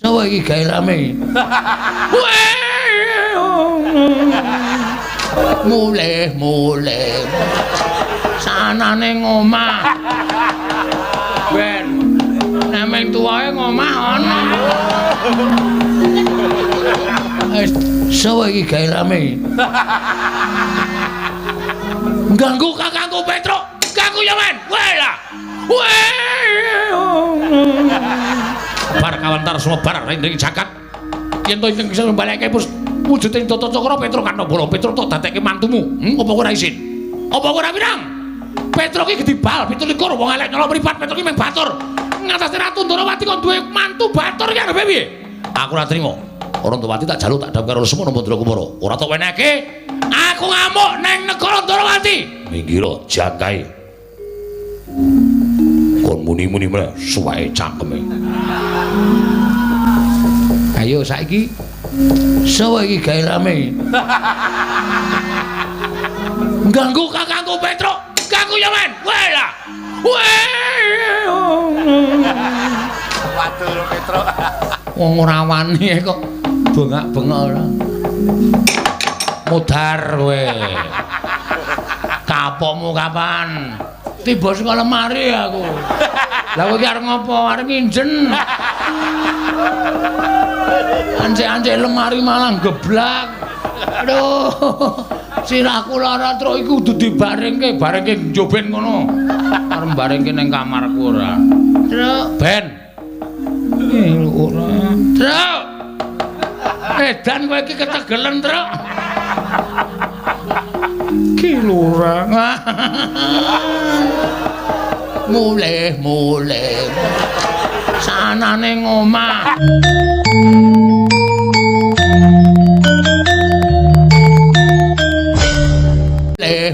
Sapa iki gawe rame? Mulih sanane ngomah. Ben nemeng tuwae ngomah ana. Sapa iki gawe rame? Ganggu kakangku Petruk, ganggu ya men. Walah. Bar kawantar sumebar ring jagat. Yen to ing bisa mbaleke pus wujuding Tata Cakra Petruk Kanabala. Petruk tok dadekke mantumu. Apa kowe ora isin? Apa kowe ora pirang? Petruk iki gedibal 17 wong elek nyala mripat. Petruk iki mung batur. Ngatasé Ratu Ndarawati kok duwe mantu batur iki arepe piye? Aku ora trimo. Ora Ndarawati tak jaluk tak dham karo Lesmana Mandra Kumara. Ora tok wenehke. Aku ngamuk neng negara Ndarawati. Minggir jagae. Kon muni-muni meneh suwae cangkeme. Ayo saiki sapa iki gawe rame? Ganggu kakangku Petruk, ganggu ya men. Walah. Waduh Petruk. Wong ora wani kok bengak-bengok ora. Mudhar kowe. Kapokmu kapan? Tiba saka lemari aku. Lah kowe iki arep ngopo? Arep nginjen. Anje-anje lemari malah geblak. Aduh. Sirahku lara truk iku kudu dibaringke, baringke njoben ngono. Arep baringke ning kamarku ora. Truk, ben. Ora. Truk. Edan kowe iki ketegelen, Truk. Ki lurang. Mulih sanane ngomah.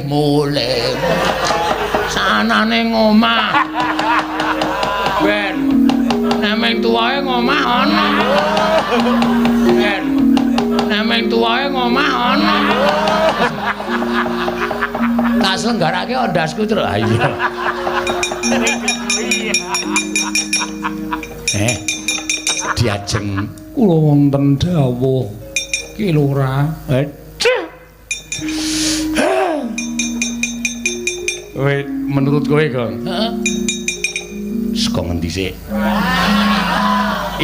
Mulih sanane ngomah. Ben nemeng tuwae ngomah ana. Ben nemeng tuwae ngomah ana. Tak selenggarake ondasku terus. Ayo. Diajeng kula wonten dawuh Ki Lurah. Wait, menurut kowe, Gong? Heeh. Saka ngendi sik?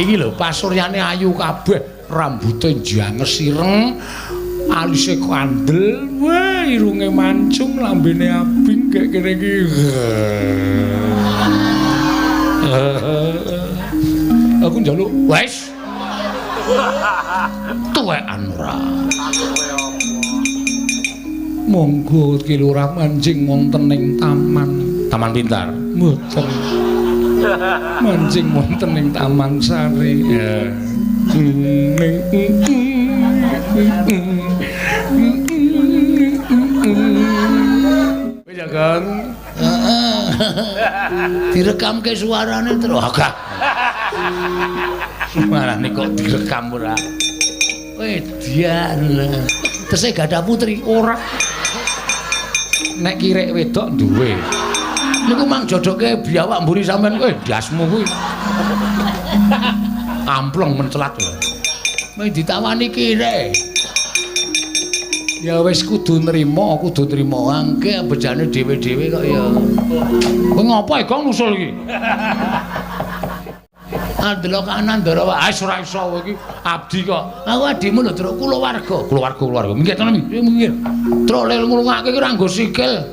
Iki lho pasuryane ayu kabeh, rambute janges ireng, alise kandel, wah irunge mancung, lambene abing kayak kene iki. Aku njaluk, wes. Tuwekan ora. Monggo Ki Lurah mancing wonten ing Taman Pintar. Mboten. Mancing wonten ing Taman Sari. Ya. Wis ya, Kang. Heeh. Direkamke suarane terus. Agak. Suarane kok direkam ora. Wedian. Tesih gadah putri ora. Nek kirek wedok duwe. Niku mang jodoke biawak mburi sampean kowe dasmu kuwi. Amplong mencelat lho. Mung ditawani kirek. Ya wis kudu nrimo angke bejane dhewe-dhewe kok ya. Kowe ngopo Gong nusul iki? Delok kanan Ndarawati. Ah ora iso kowe iki abdi kok. Aku adimu lho, Truk, kulawarga. Minggir tenan minggir. Truk lel ngrungake iki ora nggo sikil.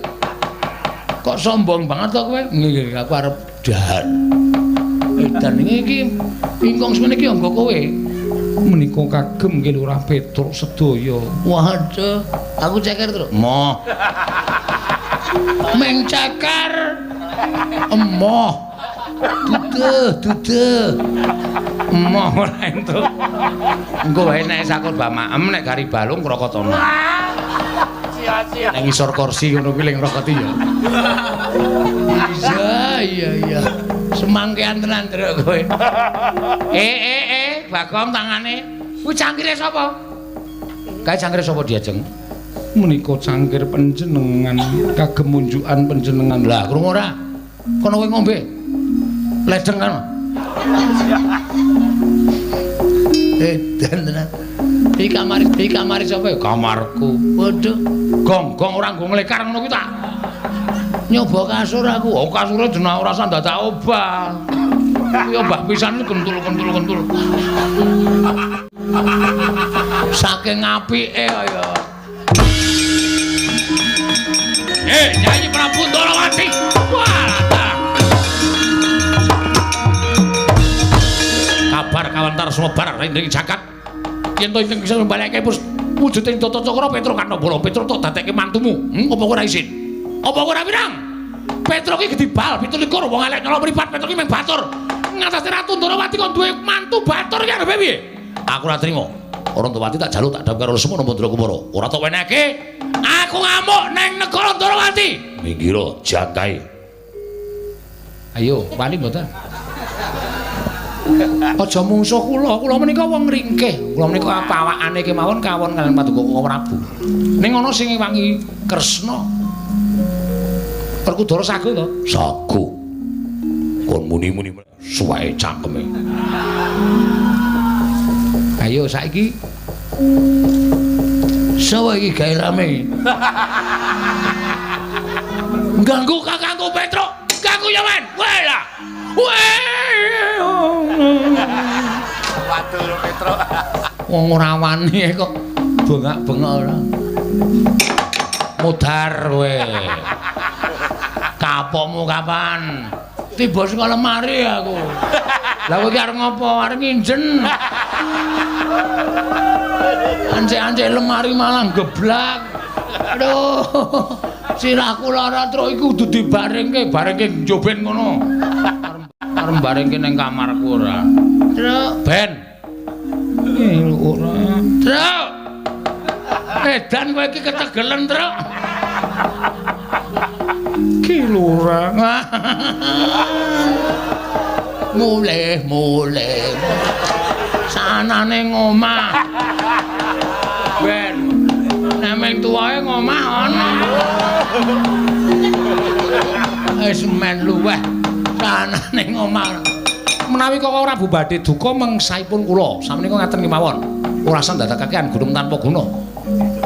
Kok sombong banget kok kowe? Nggih, aku arep dahar. Edan iki ingkang semene iki anggo kowe. Menika kagem Ki Lurah Petruk sedaya. Waduh, aku ceker, Truk. Emoh. Meng ceker. Emoh. Duduh. Emoh ora entuk. Engko wae nek sakut bamaem nek gari balung krokotana. Sia-sia. Nek ngisor kursi ngono kuwi ling rokoti ya. Iya. Semangkean tenan Truk kowe. Bagong tangane. Kuwi cangkire sapa? Kae cangkire sapa diajeng? Menika cangkir panjenengan kagem unjukan panjenengan. Lah, krungu ora? Kono kowe ngombe. Ledeng kan. Edan tenan. Iki kamar sapa ya? Kamarku. Waduh. Gong-gong ora nggo nglekar ngono kuwi ta. Nyoba kasur aku. Oh, kasure jeneng ora usah dadak obah. Kuwi obah pisan kentul. Saking apike kaya. Nyanyi Prabu Ndorowati. Walah. Kabar kawentar sumebar ring jagat. Yen to ingkang bisa mbalekake wujuding Tata Cakra Petruk Kanabala. Petruk tok dadekke mantumu. Apa kowe ora isin? Apa kowe ora pirang? Petruk iki gedibal 17 wong elek nyala mripat. Petruk iki mung batur. Ngatasi Ratu Ndorowati kon duwe mantu batur iki arep piye? Aku ora trima. Ora Ndorowati tak jaluk tak dam karo Lesmana Mandra Kumara. Ora tok wenehke. Aku ngamuk neng negara Ndorowati. Minggir jangkae. Ayo, wani mboten? Aja mungsuh kula menika wong ringkih. Kula menika apawakane kemawon kawon kaliyan Paduka Prabu. Ning ana sing wangi Kresna. Perkudara sagu to? Sagu. Kon muni-muni suwae cangkeme. Ayo saiki. Sawa iki gawe rame. Ganggu kakangku Petruk. Ganggu ya men. Walah. Waduh Petruk. Wong ora wani kok bengak-bengok ora. Mudhar kowe. Kapokmu kapan? Tiba saka lemari aku. Lah kowe iki arep ngopo? Arep nginjen. Anje-anje lemari malah geblak. Aduh. Sirahku lara truk iku kudu dibarengke njoben ngono. Arep barengke ning kamarku ora. Truk, Ben. Ora. Truk. Edan kowe iki ketegelen, Truk. Ki lurah. Mulih. Sanane ngomah. Ben. Nemeng tuwae ngomah ana. Wis men luweh. Sanane ngomah. Menawi kok ora bubade duka mengsaipun kula, samenika ngaten kemawon. Ora usah ndadekaken gunung tanpa guna.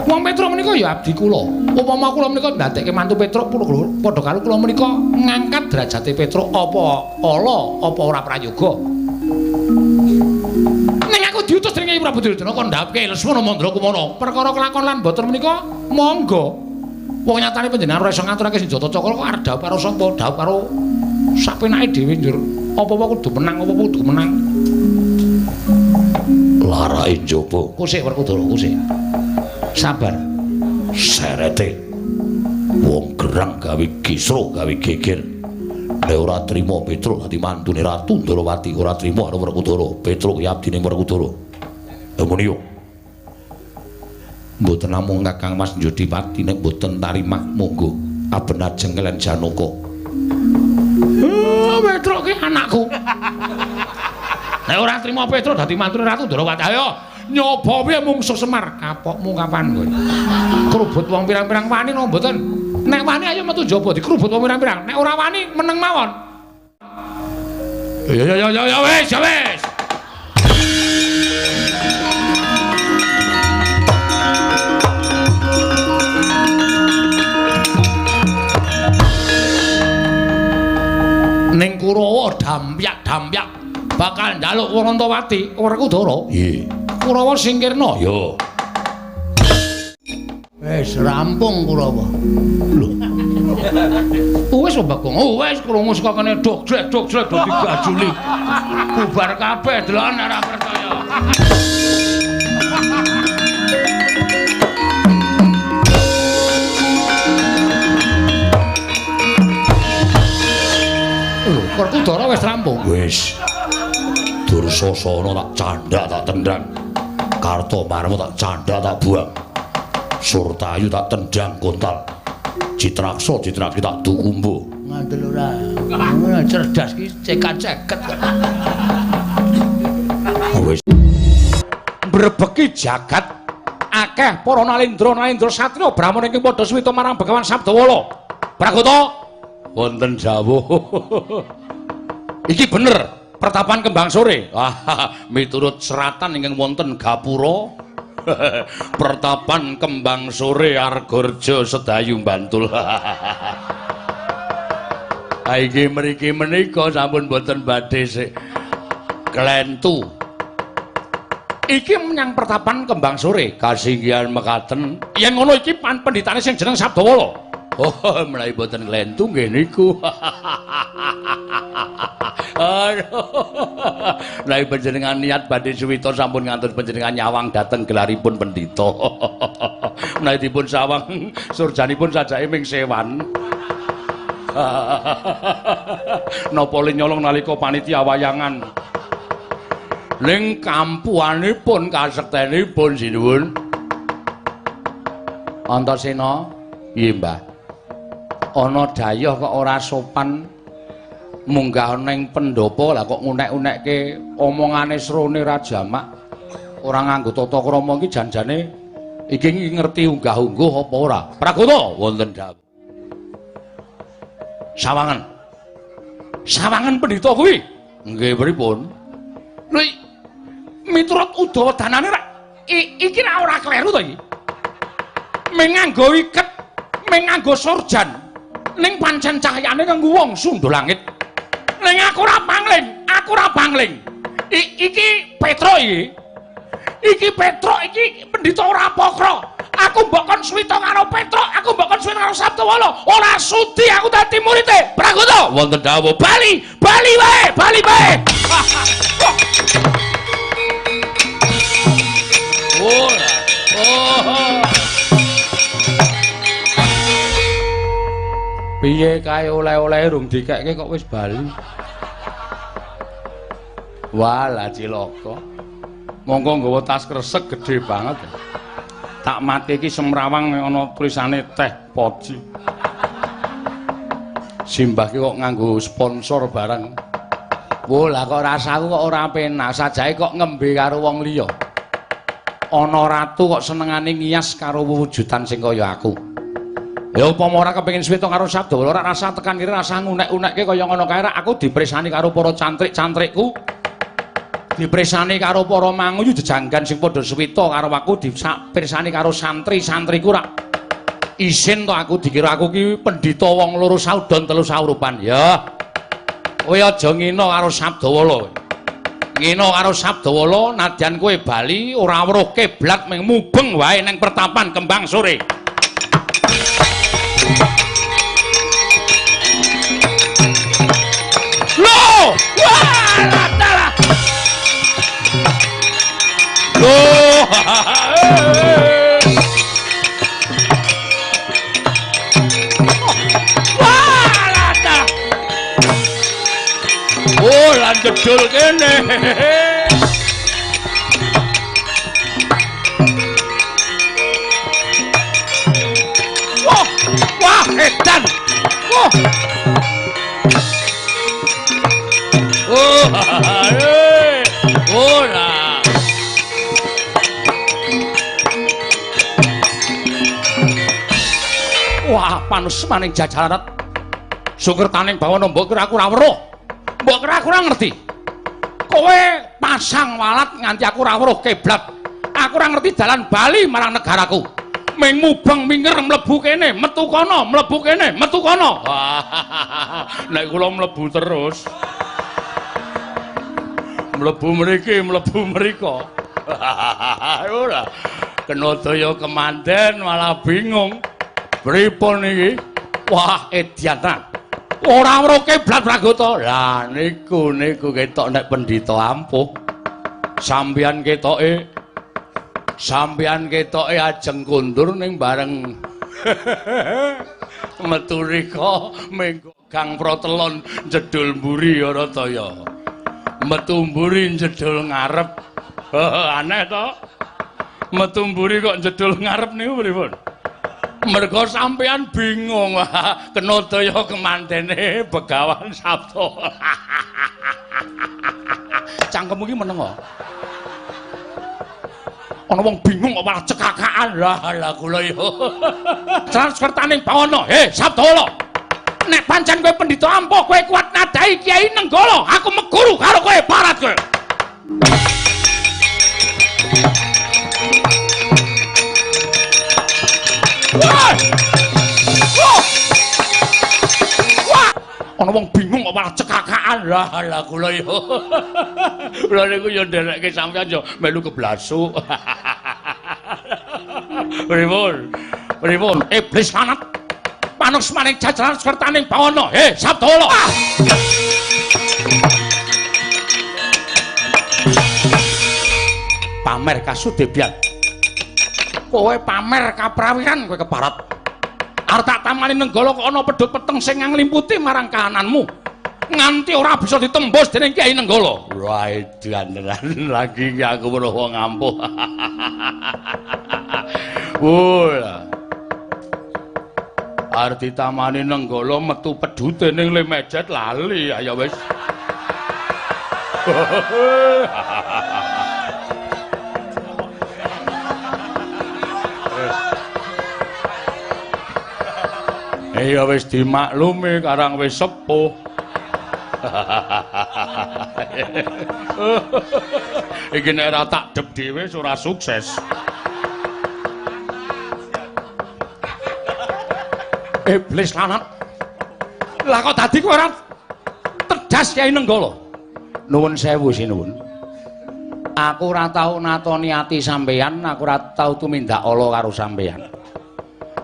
Wong Petruk menika ya abdi kula. Upama kula menika ndadekke mantu Petruk padha karo kula menika ngangkat derajate Petruk apa ala apa ora prayoga. Ning aku diutus dening Kyai Prabu Duryudana kon ndhapke Lesmana Mandra Kumara. Perkara kelakon lan boten menika monggo. Wong nyatane panjenengan ora iso ngaturake senjata cakra kok arep dhawuh karo sapa? Dhawuh karo sapenake dhewe njur. Apa-apa kudu menang, apa-apa kudu menang. Larae njaba. Kusik Werkudara, kusik. Sabar. Serete. Wong gerang gawe kisra, gawe geger. Nek ora trima Petruk dadi mantune Ratu Ndorowati, ora trima karo Werkudara. Petruk ya abdine Werkudara. Ngono yo. Mboten namung Kakang Mas Jodipati nek mboten tarimah monggo aben ajeng kalian Janaka. Petruk ki anakku. Nek ora trima Petruk dadi mantune Ratu Ndorowati, ayo nyoba piye mungsuh Semar. Kapokmu kapan kowe? Krubut wong pirang-pirang wani no mboten? Nek wani ayo metu njaba dikrubut wong pirang-pirang. Nek ora wani meneng mawon. Ya wis. Ning Kurawa dampyak bakal njaluk Wurantawati Werkudara. Nggih. Kurawa singkirna. Ya. Wis rampung Kurawa. Lho. Wis Bagong. Wis krungu saka kene dogdrek do digajuli. Bubar kabeh delokan ora percaya. Werkudara wis rampung. Wis. Dursasana tak candhak tak tendang. Kartomarma tak candhak tak buang. Surtayu tak tendang kontal. Citraksa citrake tak dukumbo. Ngandel ora. Ngono cerdas ki cekat-ceket. Wis. Mbrebeki jagat akeh para nalendra satriya Brahmana ingkang padha swita marang Begawan Sabdawala. Pragata wonten dawuh. Iki bener Pertapan Kembang Sore. Miturut seratan ingkang wonten gapura Pertapan Kembang Sore Argorjo Sedayu Bantul. Inggih mriki menika sampun boten badhe sik klentu. Iki menyang Pertapan Kembang Sore kasinggihan mekaten. Yen ngono iki pendhitane sing jeneng Sabdawala. Oh, mulai boten klentu nggih niku. Lah panjenengan niat badhe suwita sampun ngantos panjenengan nyawang dhateng gelaripun pendhita. Menawi dipun sawang surjanipun sajake ming sewan. Napa le nyolong nalika panitia wayangan. Ning kampuanipun kasektenipun sinuwun. Antasena, nggih Mbah. Ana dayah kok ora sopan munggah ning pendopo lah kok ngunek-unekke omongane srone ra jamak. Ora nganggo tata krama iki janjane iki ngerti unggah-ungguh apa ora? Pragata wonten dawuh. Sawangan. Sawangan pendhita kuwi. Nggih pripun? Lho miturut Udawa danane ra iki ora kleru to iki. Menganggo iket, menganggo surjan. Ning pancen cahyane kanggo wong sundha langit. Ning aku ora pangling. Iki Petro iki. Iki Petro iki pendhita ora apokra. Aku mbok kon suwita karo Petro, aku mbok kon suwita karo Sabdawala. Ora sudi aku dadi murite. Pragata wonten dawuh bali wae. Piye kae oleh-oleh rung dikekke kok wis bali. Walah cilaka. Monggo nggawa tas kresek gedhe banget. Tak mati iki semrawang ana tulisane teh poji. Simbah ki kok nganggo sponsor barang. Wo lah kok rasaku kok ora penak, sajake kok ngembe karo wong liya. Ana ratu kok senengane ngias karo wujudan sing kaya aku. Ya upama ora kepengin suwita karo Sabdawala, ora rasa tekan kiri rasa ngunek-unekke kaya ngono kae aku dipresani karo para cantrik-cantrikku. Dipresani karo para manguyu jejanggan sing padha suwita karo aku dipirsani karo santri-santriku rak isin to aku dikira aku ki pendhita wong loro saudon telu saurupan ya kowe aja ngina karo Sabdawala ngina karo Sabdawala nadyan kowe bali ora weruh kiblat mung mubeng wae ning Pertapan Kembang Sore. Loh wah loh walata oh lan jedul kene wah edan ora wah panus maning jajaran sukertaning bawana mbok kira aku ora weruh mbok kira aku ora ngerti kowe pasang walat nganti aku ora weruh kiblat aku ora ngerti dalan bali marang negaraku ming mubeng minger mlebu kene metu kono mlebu kene metu kono nek kula mlebu terus mlebu mriki mlebu mriko ora kena daya kemanten malah bingung. Pripun iki? Wah, Ediana. Ora weruh kiblat Pragata. Lah niku ketok nek pendhita ampuh. Sampeyan ketoke ajeng kundur ning bareng metu rika mengko Gang Protelon jedul mburi ora ta ya. Metu mburi jedul ngarep. Aneh to. Metu mburi kok jedul ngarep niku pripun? Mergo sampean bingung kena daya kemantene Begawan Sabda. Cangkemmu iki meneng kok. Ana wong bingung kok malah cekakaan. Lah kula yo. Transfertaning bawana. Sabdawala. Nek pancen kowe pendhita ampuh kowe kuat nadahi Kyai Nenggala, aku meguru karo kowe barat kowe. Wah! Ana wong bingung kok malah cekakaan. Lah kula yo. Kula niku yo nderekke sampeyan yo melu keblasuk. Pripun? Iblis lanat. Manus maning jajaran sertaning bawana. He, Sabdala. Pamer kasudebian. Kowe pamer kaprawiran kowe ke barat. Arep tak tamani Nenggala kok ana pedhot peteng sing nglimputi marang kahananmu. Nganti ora bisa ditembus dening Kyai Nenggala. Wah, dianderan lagi iki aku weruh wong ampuh. Wah. Arep ditamani Nenggala metu pedhute ning lemejet lali ya wis. Ya wis dimaklumi karang wis sepuh. Iki nek ora tak dep dhewe ora sukses. Iblis lanat. Lah kok dadi kowe ora tegas Kyai Nenggala? Nuwun sewu sinuwun. Aku ora tau natoni ati sampeyan, aku ora tau tumindak ala karo sampeyan.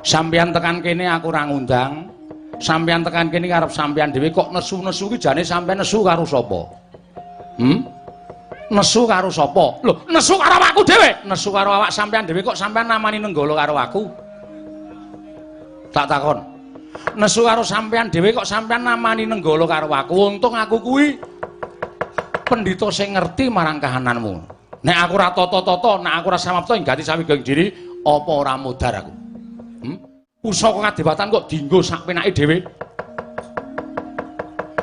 Sampeyan tekan kene aku ora ngundang. Sampeyan tekan kene arep sampeyan dhewe kok nesu-nesu ki jane sampeyan nesu karo sapa? Nesu karo sapa? Lho, nesu karo awakku dhewe. Nesu karo awak sampeyan dhewe kok sampeyan namani Nenggala karo aku? Tak takon. Nesu karo sampeyan dhewe kok sampeyan namani Nenggala karo aku? Untung aku kuwi pendhita sing ngerti marang kahananmu. Nek aku ora tata-tata, nek aku ora samapta nggati sawijining diri, apa ora mudhar aku? Pusaka kadewatan kok dienggo sak penake dhewe.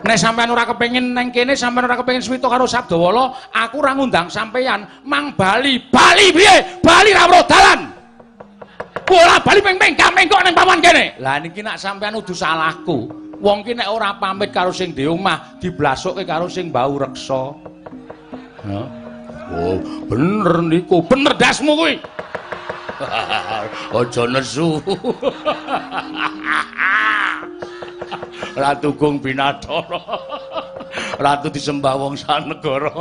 Nek sampean ora kepengin neng kene, sampean ora kepengin swita karo Sabdawala, aku ora ngundang sampeyan. Mang Bali piye? Bali ra weruh dalan. Bola bali ping-ping mengkok ning paman kene. Lah niki nek sampean udu salahku. Wong ki nek ora pamit karo sing di omah, diblasukke karo sing bau reksa. Ya. Oh, bener niku, bener dasmu kuwi. Aja nesu. Ratu Gung Binathara. Ratu disembah wong sanegara.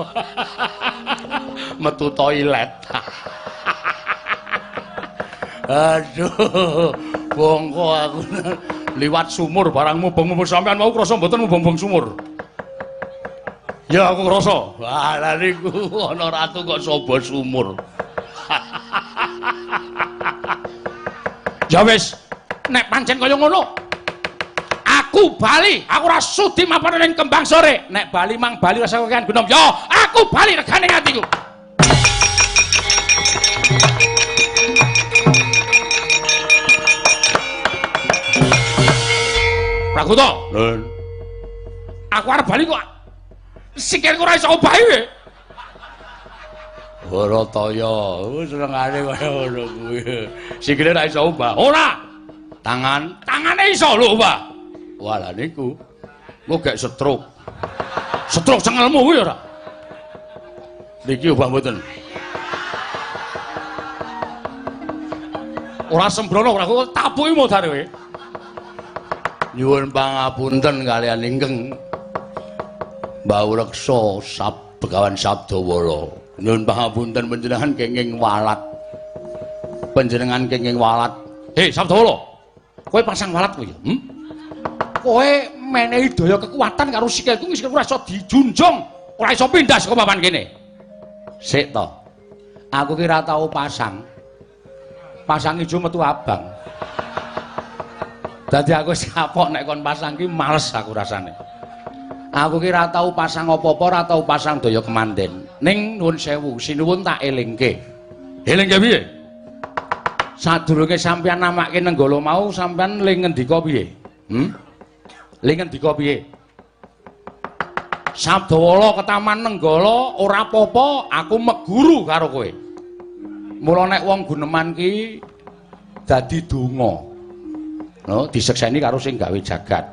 Metu toilet. Aduh, bongko aku liwat sumur barang mubeng-mubeng sampean mau krasa mboten mubeng-mubeng sumur. Ya aku krasa. Wah, lha niku ana ratu kok sobo sumur. Ya wis, nek pancen kaya ngono. Aku bali, aku ora sudi mapan ning Kembang Sore. Nek bali mang bali rasa kekan gunom. Ya, aku bali regane atiku. Prakuta. Lho. Aku arep bali kok sikilku ora iso obahi kowe. Barataya, senengane kaya ngono kuwi. Sikile ora iso obah. Ora. Tangane iso lho obah. Walah niku. Engko gek stroke. Stroke cengelmu kuwi ora. Niki obah mboten. Ora sembrono ora kok tapuki modar kowe. Nyuwun pangapunten kaliyan ingkang Mbau Reksa Begawan Sabdawala. Nyuwun pangapunten panjenengan kenging walat. Panjenengan kenging walat. Hei Sabdawala. Kowe pasang walat kowe ya? Kowe menehi daya kekuatan karo sikilku sikilku ora iso dijunjung, ora iso pindah saka papan kene. Sik to. Aku ki ora tau pasang. Pasang ijo metu abang. Dadi aku sapok nek kon pasang ki males aku rasane. Aku ki ora tau pasang apa-apa, ora tau pasang daya kemanden. Ning nuwun sewu, sinuwun tak elingke. Elingke piye? Sadurunge sampeyan namake Nenggala mau, sampeyan ling ngendika piye? Ling ngendika piye? Sabdawala ketaman Nenggala ora apa-apa, aku meguru karo kowe. Mula nek wong guneman ki dadi donga. No, disekseni karo sing gawe jagat.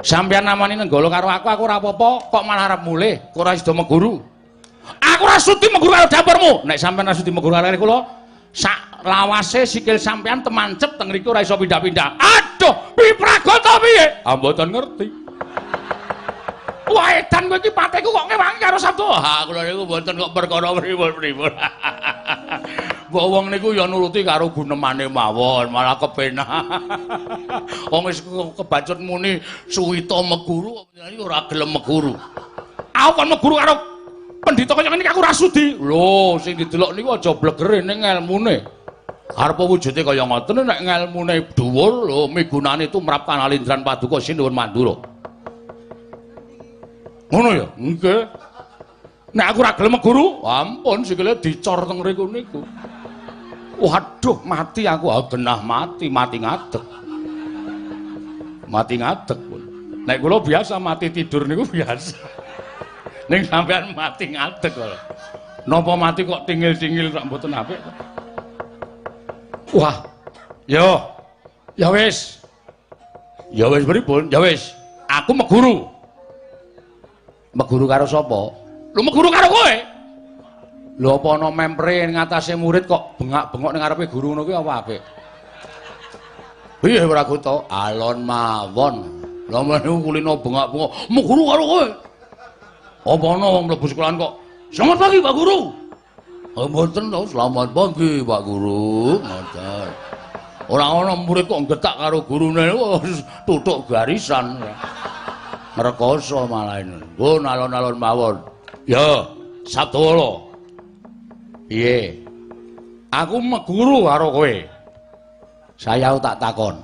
Sampeyan namani nenggala karo aku ora apa-apa, kok malah arep mulih, kok ora sida meguru. Aku ora sudi meguru karo dapurmu. Nek sampeyan ora sudi meguru karo kula, sak lawase sikil sampeyan temancep teng mriku ora iso pindah-pindah. Aduh, pipragata piye? Ah mboten ngerti. Wah, edan kowe iki pateku kok ngewangi karo sabda. Ha, kula niku mboten kok perkara pripun-pripun. Mbok wong niku ya nuruti karo gunemane mawon, malah kepenak. Wong wis kebacut muni suwita meguru, ora gelem meguru. Aku kon meguru karo pendhita kaya ngene iki aku ora sudi. Lho, sing didelok niku aja blegere ning ngelmune. Arep wujude kaya ngoten nek ngelmune dhuwur lho, migunane tumrap Kanalindran Paduka Sinuwun Mandura. Ngono ya? Nggih. Nek aku ora gelem meguru, ampun sikile dicor teng mriku niku. Waduh, mati aku, genah mati ngadeg. Mati ngadeg pun. Nek kula biasa mati tidur niku biasa. Ning sampean mati ngadeg kok. Napa mati kok tingil-tingil rak mboten apik. Wah. Yo. Ya wis. Ya wis pripun? Ya wis. Aku meguru. Meguru karo sapa? Lho meguru karo kowe. Lho apa ana mempre ngatasé murid kok bengak-bengok ning ngarepe guru ngono kuwi apa apik? Piye ora kuto? Alon mawon. Lah meneku kulino bengak-bengok. Meguru karo kowe. Apa ana wong mlebu sekolahan kok? Selamat pagi Pak Guru. Oh mboten to, selamat pagi Pak Guru. Ngoten. Ora ana murid kok getak karo gurune wis tutuk garisan. Rekoso malah ini. Pun alon-alon mawon. Ya, Sabdawala. Piye? Aku meguru karo kowe. Saya tak takon.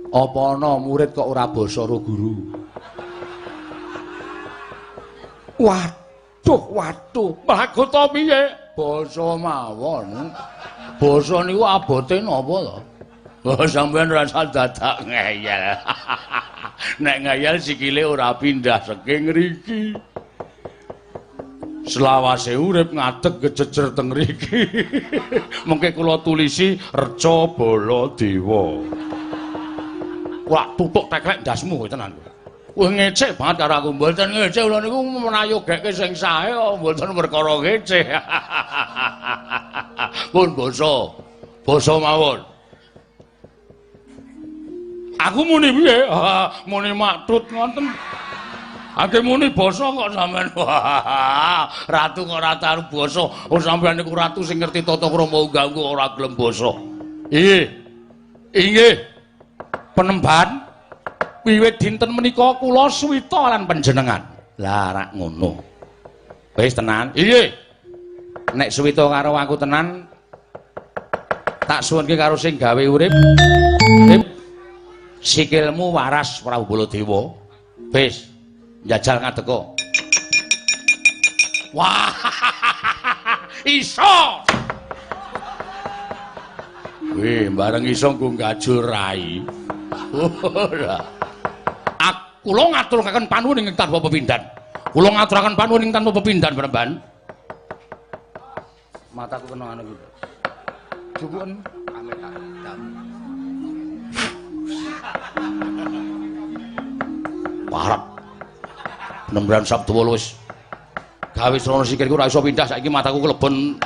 Apa ana murid kok ora basa karo guru? Waduh, Magota piye? Basa mawon. Basa niku abote napa to? Oh, sampeyan rasa dadak ngeyel. Nek ngeyel sikile ora pindah saking ngriki. Selawase urip ngadeg gejejer teng mriki. Mengke kula tulisi Reca Baladewa. Wah, tutuk teklek ndasmu tenan. Wah ngecek banget karo aku. Mboten ngecek kula niku menayogekke sing sae kok mboten perkara ngecek. Pun basa mawon. Aku muni piye? Muni maktut ngoten. Ake muni basa kok sampean. Ratu kok ora tahu basa. Oh sampean niku ratu sing ngerti tata krama unggah-ungguh ora gelem basa. Inggih. Penemban wiwit dinten menika kula suwita lan panjenengan. Lah rak ngono. Wis tenan. Inggih. Nek suwita karo aku tenan tak suwunke karo sing gawe urip. Sikilmu waras Prabu Baladewa. Wis, njajal ngadeka. Wah! Iso. Wih, bareng iso nggo gajul rai. Kula ngaturaken panuwun ing tanpa pepindhan. Kula ngaturaken panuwun ing tanpa pepindhan, Penemban. Mataku kena anu iki. Jupun kamera. Parep. Penemban Sabdawala wis gawe srana sikilku ora iso pindah saiki mataku kleben.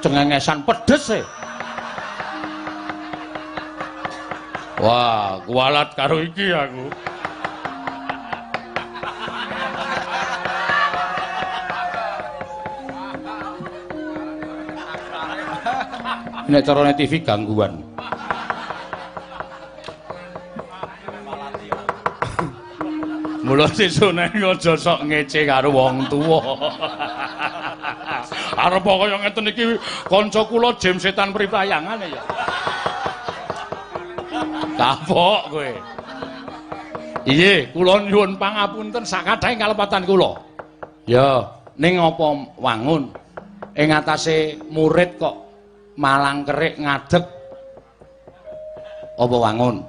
Cengengesan pedes e. Wah, kualat karo iki aku. Nek carane TV gangguan. Mula sesune aja sok ngece karo wong tuwa. Arep kaya ngeten iki kanca kula Jem Setan Priprayangane ya. Kapok kowe. Iye, kula nyuwun pangapunten sakadhahing kalepatan kula. Ya, ning apa wangun ing atase murid kok malang kerik ngadeg. Apa wangun?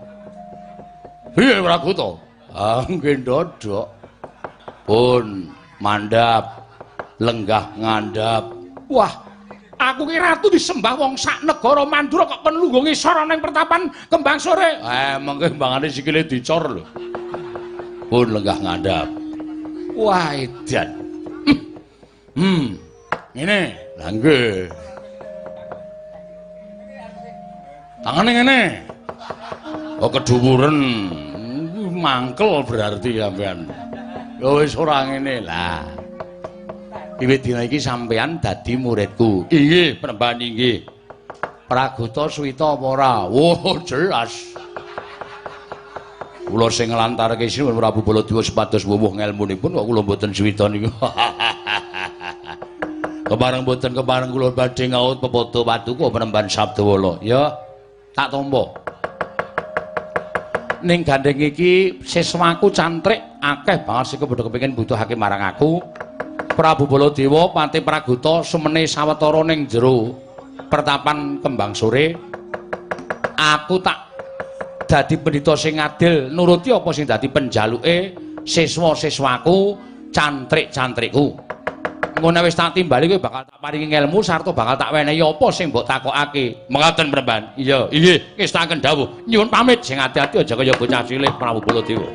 Piye Praguta? Ah, nggih ndodok. Pun mandhap, lenggah ngandhap. Wah, Aku ki ratu disembah wong sak negara Mandura kok penlungguh ngisor ning pertapan Kembang Sore. Mengke mbangane sikile dicor lho. Pun lenggah ngandhap. Wah, edan. Ngene. Lah nggih. Tangane ngene. Oh keduwuren. Mangkel berarti sampean. Ya wis ora ngene lah. Wiwit dina iki sampean dadi muridku. Inggih, Penemban inggih. Praguta Suwita apa ora? Oh, jelas. Kula sing nglantarke sinuwun Prabu Baladewa supados wuwuh ngelmunipun kok kula mboten suwita niku. Kepareng mboten kepareng kula badhe ngaut pepoto paduka Penemban Sabdawala. Ya, tak tampa. Ning gandeng iki siswaku cantrik akeh banget sing kepengin butuhake marang aku. Prabu Baladewa Pati Praguta sumene sawetara ning jero pertapan Kembang Sore. Aku tak dadi pendhita sing adil nuruti apa sing dadi penjaluke siswa-siswaku, cantrik-cantrikku. Ngono wis tak timbali kowe bakal tak paringi ilmu sarta bakal tak wenehi apa sing mbok takokake. Mekaten Penemban. Iya, inggih, ngestaken dawuh. Nyuwun pamit sing ati-ati aja kaya bocah cilik Prabu Baladewa.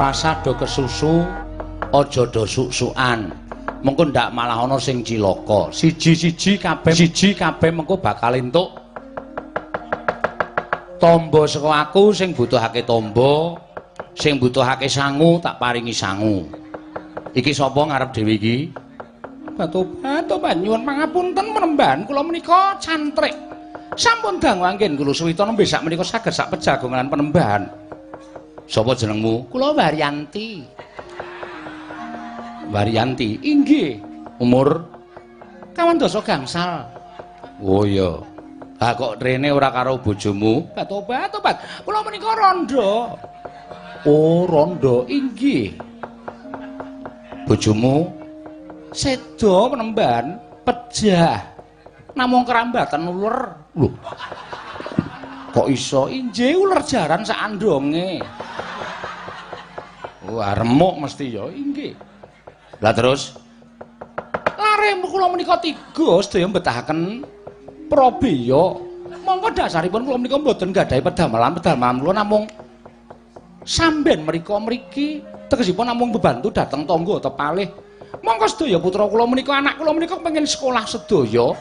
Rasa do kesusu, aja do suk-sukan. Mengko ndak malah ana sing cilaka. Siji-siji kabeh mengko bakal entuk tamba saka aku sing butuhake tamba, sing butuhake sangu tak paringi sangu. Iki sapa ngarep dhewe iki? Batu-batu nyuwun pangapunten Penemban, kula menika cantrik. Sampun dangu anggen kula suwita nembe sak menika saged sak pejagongan Penemban. Sapa jenengmu? Kula Waryanti. Waryanti, inggih. Umur kawandasa gangsal. Oh iya. Ha kok rene ora karo bojomu? Tobat. Kula menika randha. Oh, randha, inggih. Bojomu seda Penemban, pejah. Namung kerambatan uler. Lho. Kok iso? Injih uler jaran sak andonge. Wah, remuk mesti ya, inggih. Lah terus lare kula menika tiga sedaya mbetahaken prabeya. Monggo dasaripun kula menika mboten gadahi pedhamelan kula namung samben mriki tegesipun namung bebantu dhateng tangga tepalih. Monggo sedaya putra kula menika anak kula menika pengin sekolah sedaya.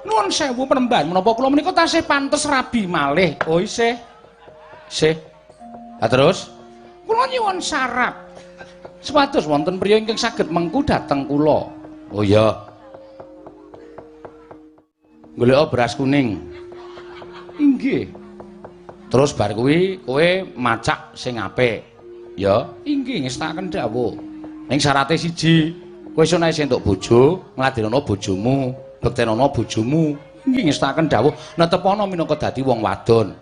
Nuwun sewu Penemban menapa kula menika tasih pantes rabi malih. Oh isih. Lah terus kula nyuwun syarat supados wonten priya ingkang saged mengku dhateng kula. Oh iya. Golek beras kuning. Inggih. Terus bar kuwi kowe macak sing apik. Ya, inggih ngestaken dawuh. Ning syarate siji, kowe iso nek entuk bojo, ngladenana bojomu, bektenana bojomu. Inggih ngestaken dawuh, netepana minangka dadi wong wadon.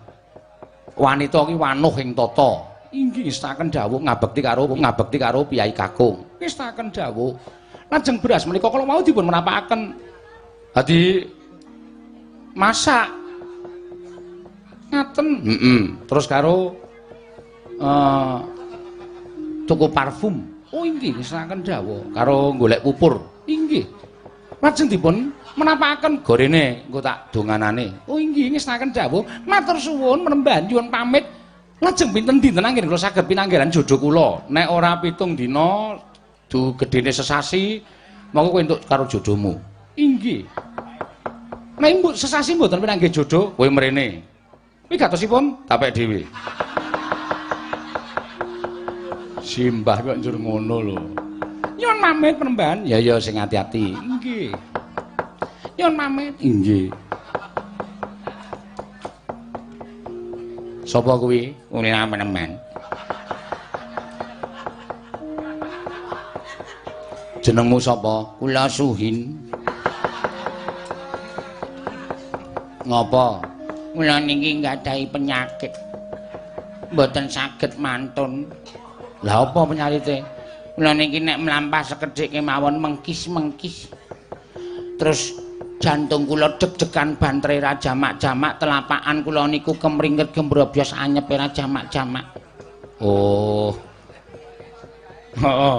Wanita ki wanuh ing tata. Inggih ngestaken dawuh ngabekti karo Piyai Kakung. Ngestaken dawuh. Lajeng beras menika kala mau dipun menapakaken dadi masak ngaten. Terus karo tuku parfum. Oh inggih ngesnaken dawuh karo golek pupur. Inggih. Lajeng dipun menapakaken gorene engko tak donganane. Oh inggih ngesnaken dawuh. Matur suwun menemban nyuwun pamit. Lajeng pinten dinten anggen kula saged pinanggeran jojo kula. Nek ora 7 dina du gedene sesasi monggo kowe entuk karo jojomu. Inggih. Nek mbok sesasi mboten pinanggih jojo, kowe mrene. Kuwi gatosipun tapek dhewe. Simbah kok njur ngono lho. Nyuwun pamit penemban. Ya ya sing ati-ati. Nggih. Nyuwun pamit. Nggih. Sapa kuwi? Kula penemban. Jenengmu sapa? Kula Suhin. Ngapa? Kula niki nggadahi penyakit. Mboten saged mantun. Lah apa penyakite? Kula niki nek mlampah sekedhik kemawon mengkis-mengkis. Terus jantung kula deg-degan bantre ra jamak-jamak, telapakan kula niku kemringget gembrobos anyep ra jamak-jamak. Oh. Heeh.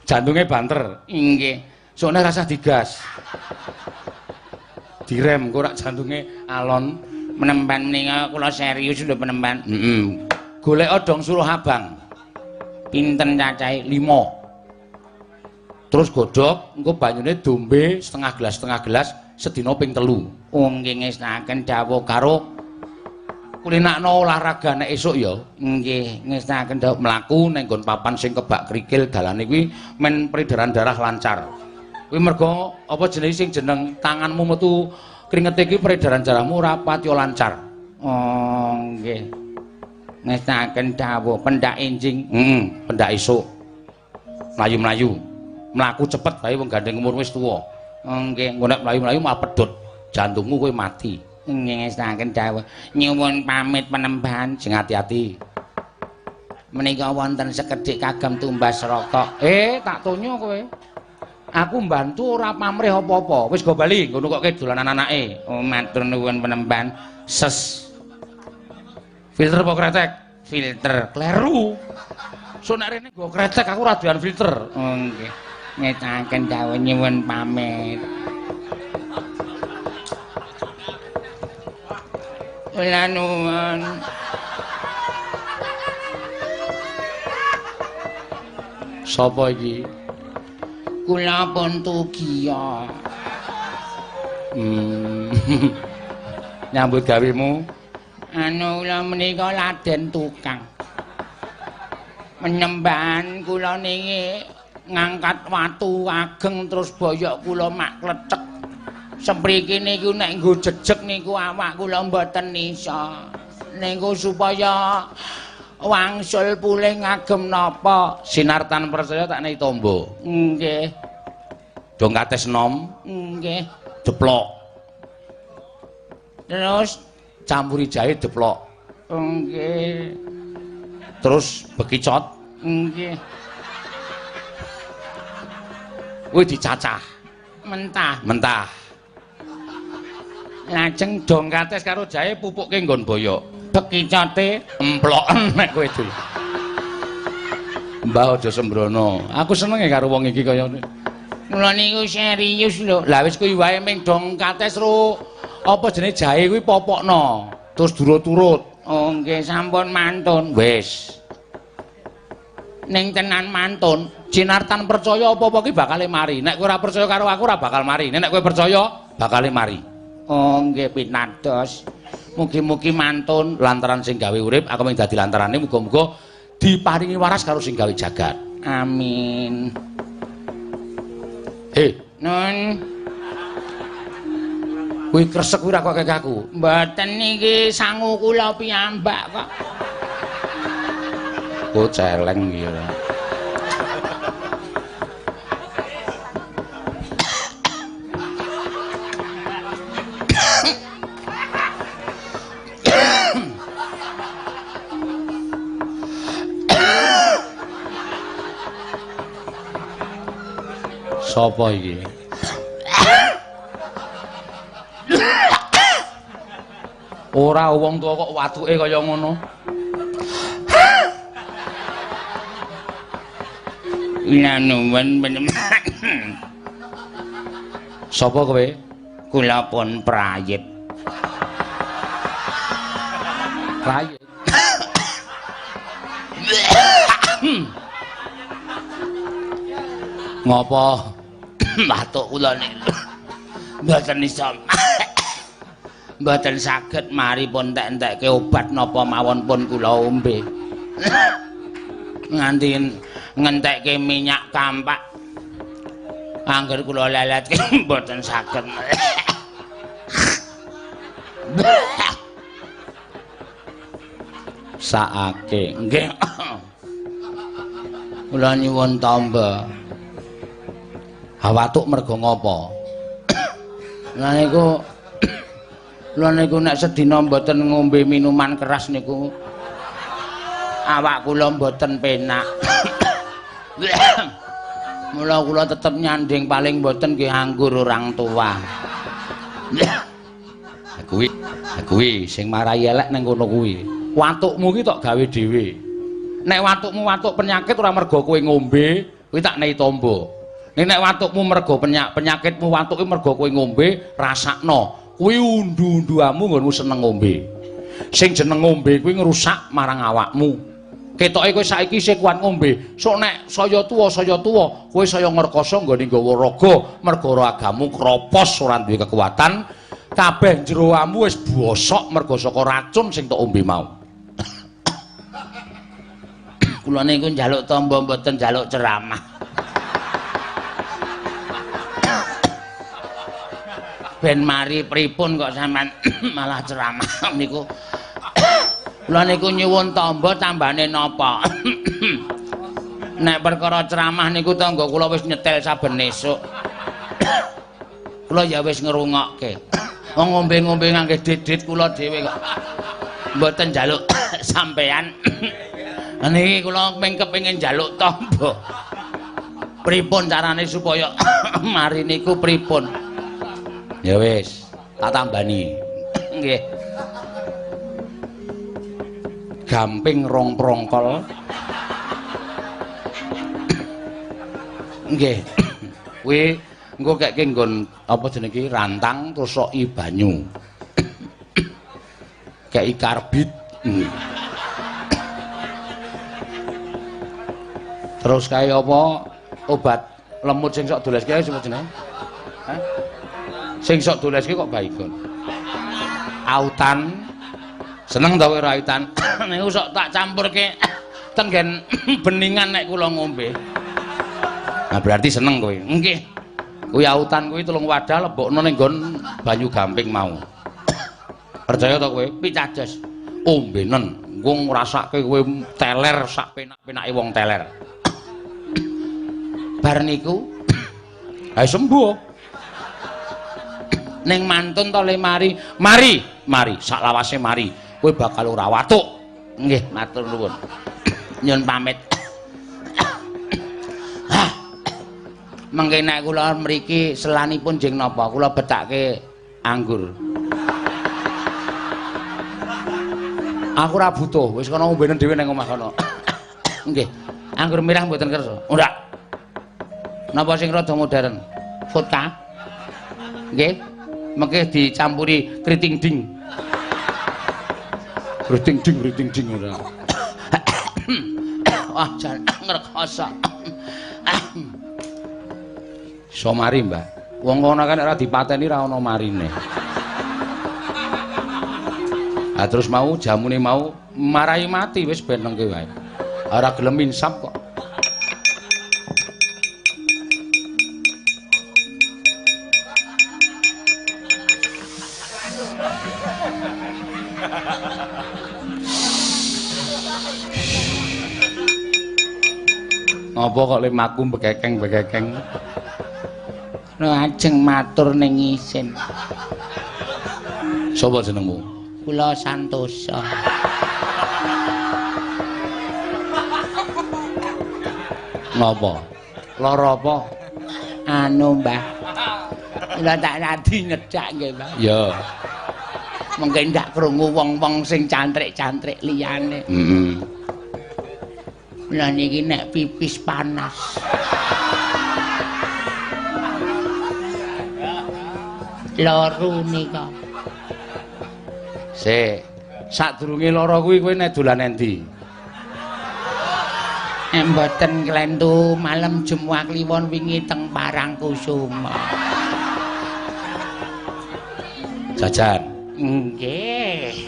Jantunge banter. Nggih. Soale rasah digas. Direm kok rak jantunge alon. Menemban menika kula serius lho penemban. Golek odong suruh abang. Pinten cacahe? 5. Terus godhog engko banyune dombe setengah gelas sedina ping 3. Oh nggih ngestaken dawuh karo kulinakno olahraga nek esuk ya. Nggih ngestaken dawuh mlaku ning nggon papan sing kebak krikil dalane kuwi men peredaran darah lancar. Kuwi mergo apa jenenge sing jeneng tanganmu metu kringete iki peredaran darahmu ora pati lancar. Oh nggih. Ngestaken dawuh pendak enjing. Pendak esuk. Mlayu-mlayu. Mlaku cepet bae wong gandeng umur wis tuwa. Nggih, engko nek mlayu-mlayu malah pedhot. Jantungmu kowe mati. Nggih ngestaken dawuh. Nyuwun pamit penemban, sing ati-ati. Menika wonten sekedhik kagem tumbas rokok. Tak tonyo kowe. Aku mbantu ora pamrih apa-apa. Wis go bali, ngono kok ke dolanan anake. Oh, matur nuwun penemban. Ses. Filter apa kretek? Filter. Kleru. So nek rene go kretek aku ora doyan filter. Oh nggih. Ngetaken dawuh nyuwun pamit. Kula nuwun. Sapa iki? Kula pun tugiya. Nyambut gawemu? Kula menika laden tukang. Menyembahan kula niki ngangkat watu ageng terus boyok kula mak klecek. Sempriki niku nek nggo jejeg niku awak kula mboten isa. Niku supaya wangsul pulih ngagem napa sinar tan percaya tak nek tombo. Nggih. Dong kates nom. Nggih. Deplok. Terus campuri jahe deplok. Nggih. Terus bekicot. Nggih. Kuwi dicacah. Mentah. Lajeng dong kates karo jahe pupuke nggon boyok. Bekicote emploken nek kowe dul. Mbah aja sembrono. Aku senenge karo wong iki kaya ngene. Mula niku serius lho. Lah wis kuwi wae ming dong kates ro apa jenenge jahe kuwi popokno. Terus durut-turut. Oh nggih sampun mantun. Wis. Ning tenan mantun, jinartan percaya apa-apa ki bakal mari. Nek kowe ora percaya karo aku ora bakal mari. Nek kowe percaya bakal mari. Oh nggih pinados. Mugi-mugi mantun lantaran sing gawe urip, aku mung dadi lantarane muga-muga diparingi waras karo sing gawe jagat. Amin. Nun. Kuwi kresek kuwi ra kok kek aku. Mboten niki sangu kula piyambak kok. Oh celeng iki. Sapa iki? Ora wong tuwa kok watuke kaya ngono. Nanuwun menem. Sapa kowe? Kula pun prayit. Prayit. Ngopo? Batuk kula niku. Mboten iso. Mboten saged mari pun entek-entekke obat napa mawon pun kula ombe. Nganti ngentekke minyak kampak. Angger kula leletke mboten saged. Sakake. Nggih. Kula nyuwun tamba. Hawatuk mergo ngopo? Lah niku nek sedina mboten ngombe minuman keras niku awak kula mboten penak. Mula kula tetep nyanding paling mboten nggih anggur orang tua. Kuwi sing marai elek ning kono kuwi. Watukmu ki tok gawe dhewe. Nek watukmu watuk penyakit ora mergo kowe ngombe, kuwi tak nehi tombo. Nek watukmu mergo penyakitmu watuke mergo kowe ngombe, rasakno. Kuwi undu-unduamu nggonmu seneng ngombe. Sing jeneng ngombe kuwi ngrusak marang awakmu. Ketoke kowe saiki isih kuat ngombe. Sok nek saya tuwa, kowe saya ngrekoso nggone nggawa raga mergo ragamu kropos ora duwe kekuatan. Kabeh jero amu wis bosok mergo saka racun sing tok ombe mau. Kula niku njaluk tamba mboten njaluk ceramah. Ben mari pripun kok sampean malah ceramah niku. Kula niku nyuwun tamba tambane napa? Nek perkara ceramah niku tangga kula wis nyetel saben esuk. Kula ya wis ngrungokke. Wong ngombe-ngombe ngangge dit-dit kula dhewe kok mboten njaluk sampean. Niki kula kepengin njaluk tamba. Pripun carane supaya mari niku pripun? Ya wis, tak tambani. Nggih. Gamping rong prongkol. Nggih. Kuwi engko keke nggon apa jenenge rantang terus soki banyu. Kei karbit. Terus kae apa obat lemut sing sok doleske sapa jenenge? Hah? Sing sok doleske kok baygon. Autan. Seneng ta kowe autan? Niku sok tak campurke tenggen beningan nek kula ngombe. Nah berarti seneng kowe. Nggih. Kuwi autan kuwi tulung wadah lebokno ning nggon banyu gamping mau. Percaya ta kowe? Pitados. Ombenen, engko ngrasake kowe teler sak penak-penake wong teler. Bar niku Ha sembuh. ning mantun to le mari. Mari, sak lawase mari. Kowe bakal ora watuk. Nggih, matur nuwun. Nyun pamit. Mengke nek kula mriki selanipun jeng napa? Kula betake anggur. Aku ora butuh, wis kono ombenen dhewe ning omah kono. Nggih. Anggur merah mboten kersa. Ora. Napa sing rada modern? Vodka. Nggih. Mengke dicampuri kriting ding. Riting ding ora. Wah, jan ngrekoso. Iso mari, Mbah. Wong kono kan ora dipateni ra ana marine. Ah terus mau jamune mau marai mati wis ben nengke wae. Ora gelem insap kok. Apa kok lemaku bekekeng-bekekeng? Lajeng matur ning isin. Sapa jenengmu? Kula Santosa. Napa? Lara apa? Anu, Mbah. Kula tak radi nyedak nggih, Mbah. Ya. Mengke ndak krungu wong-wong sing cantrik-cantrik liyane. Heeh. Lah niki nek pipis panas. Loro nika. Sadurunge lara kuwi kowe nek dolan endi? Mboten klentu malam Jumat Kliwon wingi teng Parangkusuma. Jajan. Nggih.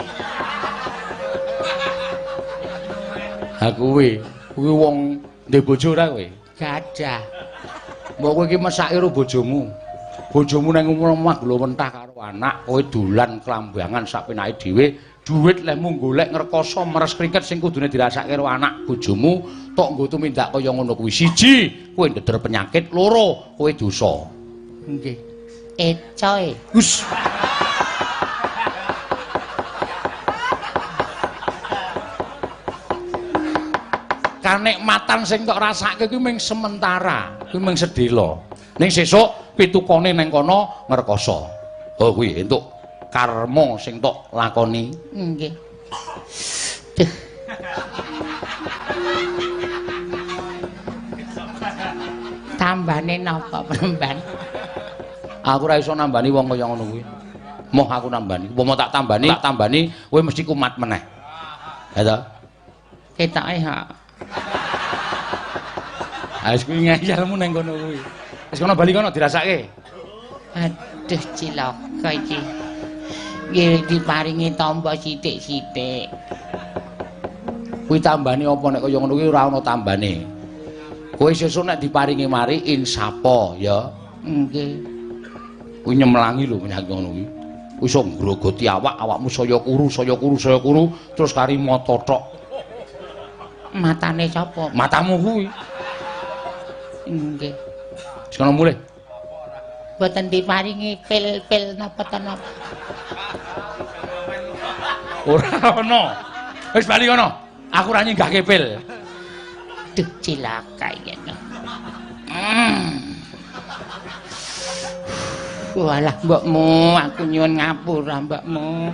Ha kuwi wong ndek bojo ora kowe? Gadah. Mbok kowe iki mesake karo bojomu. Bojomu nang omah glowentah karo anak, kowe dolan klambangan sak penake dhewe, dhuwit lemu golek ngrekoso meres kriket sing kudune dirasake karo anak bojomu, tok nggo tumindak kaya ngono kuwi. Siji, kowe ndeder penyakit, loro, kowe dosa. Nggih. Ecoe. Hus. Kanikmatan sing tok rasake kuwi mung sementara, kuwi mung sedhela. Ning sesuk pitukane nang kono ngrekoso. Oh kuwi entuk karma sing tok lakoni. Nggih. Duh. Tambane napa, Premban? Aku ora iso nambani wong kaya ngono kuwi. Moh aku nambani. Umpama tak tambani, kowe mesti kumat meneh. Ya ta? Ketoke ha. Ha wis kuwi ngeyelmu nang kono kuwi. Wis kono bali kono dirasake. Aduh cilaka iki. Nggih diparingi tampa sithik-sithik. Kuwi tambane apa nek kaya ngono kuwi ora ana tambane. Kowe sesuk nek diparingi mari insapa ya. Nggih. Kuwi nyemlangi lho penyakit ngono kuwi. Kuwi iso ngrogoti awakmu saya kuru, terus kari mata tok. Matane sapa? Matamu kuwi. Nggih. Wis kono mulih. Boten diparingi pil-pil napa ta napa. Ora ana. Wis bali kono. Aku ora nyenggahke pil. Duh cilaka iki. Walah mbokmu, aku nyuwun ngapura mbokmu.